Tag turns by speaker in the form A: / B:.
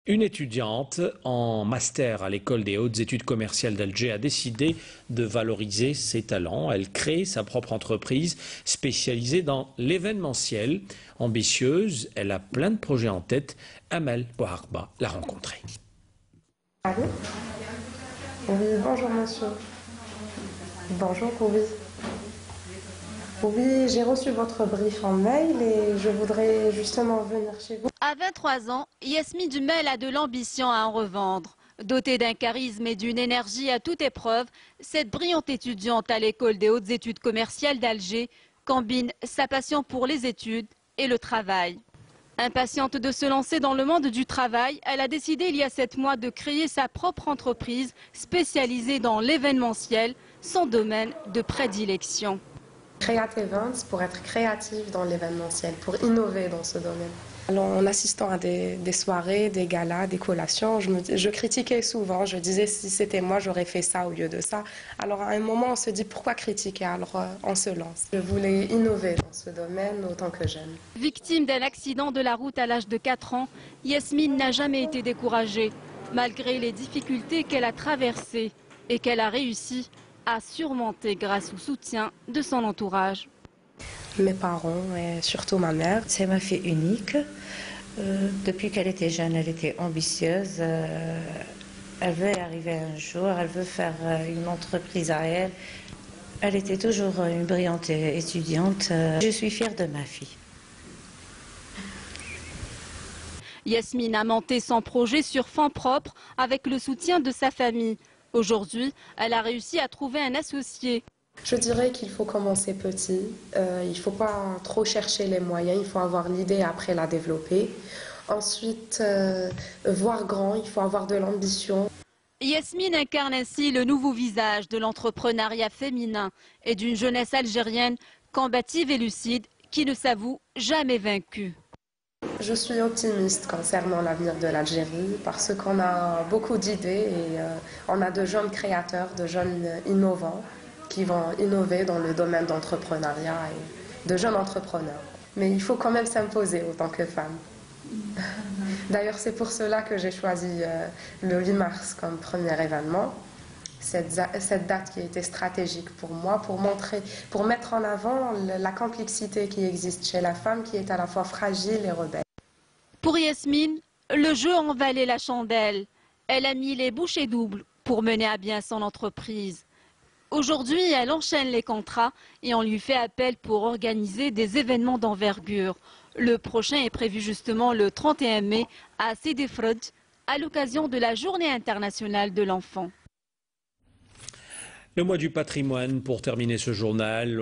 A: Une étudiante en master à l'école des hautes études commerciales d'Alger a décidé de valoriser ses talents. Elle crée sa propre entreprise spécialisée dans l'événementiel. Ambitieuse, elle a plein de projets en tête. Amel Bouharba l'a rencontrée.
B: Allô? Oui, bonjour monsieur. Bonjour, oui. Oui, j'ai reçu votre brief en mail et je voudrais justement venir chez vous.
C: À 23 ans, Yasmine Dumel a de l'ambition à en revendre. Dotée d'un charisme et d'une énergie à toute épreuve, cette brillante étudiante à l'école des hautes études commerciales d'Alger combine sa passion pour les études et le travail. Impatiente de se lancer dans le monde du travail, elle a décidé il y a 7 mois de créer sa propre entreprise spécialisée dans l'événementiel, son domaine de prédilection.
B: Creative Events pour être créative dans l'événementiel, pour innover dans ce domaine. Alors, en assistant à des soirées, des galas, des collations, je critiquais souvent. Je disais si c'était moi, j'aurais fait ça au lieu de ça. Alors à un moment, on se dit pourquoi critiquer? Alors on se lance. Je voulais innover dans ce domaine autant que jeune.
C: Victime d'un accident de la route à l'âge de 4 ans, Yasmine n'a jamais été découragée, malgré les difficultés qu'elle a traversées et qu'elle a réussi à surmonter grâce au soutien de son entourage.
B: Mes parents et surtout ma mère.
D: C'est ma fille unique. Depuis qu'elle était jeune, elle était ambitieuse. Elle veut arriver un jour, elle veut faire une entreprise à elle. Elle était toujours une brillante étudiante. Je suis fière de ma fille.
C: Yasmine a monté son projet sur fonds propres avec le soutien de sa famille. Aujourd'hui, elle a réussi à trouver un associé.
B: Je dirais qu'il faut commencer petit, il ne faut pas trop chercher les moyens, il faut avoir l'idée et après la développer. Ensuite, voir grand, il faut avoir de l'ambition.
C: Yasmine incarne ainsi le nouveau visage de l'entrepreneuriat féminin et d'une jeunesse algérienne combative et lucide qui ne s'avoue jamais vaincue.
B: Je suis optimiste concernant l'avenir de l'Algérie parce qu'on a beaucoup d'idées et on a de jeunes créateurs, de jeunes innovants qui vont innover dans le domaine d'entrepreneuriat et de jeunes entrepreneurs. Mais il faut quand même s'imposer autant que femme. D'ailleurs, c'est pour cela que j'ai choisi le 8 mars comme premier événement. Cette date qui était stratégique pour moi, pour mettre en avant la complexité qui existe chez la femme qui est à la fois fragile et rebelle.
C: Pour Yasmine, le jeu en valait la chandelle. Elle a mis les bouchées doubles pour mener à bien son entreprise. Aujourd'hui, elle enchaîne les contrats et on lui fait appel pour organiser des événements d'envergure. Le prochain est prévu justement le 31 mai à Sidi Fred, à l'occasion de la Journée internationale de l'enfant.
A: Le mois du patrimoine, pour terminer ce journal,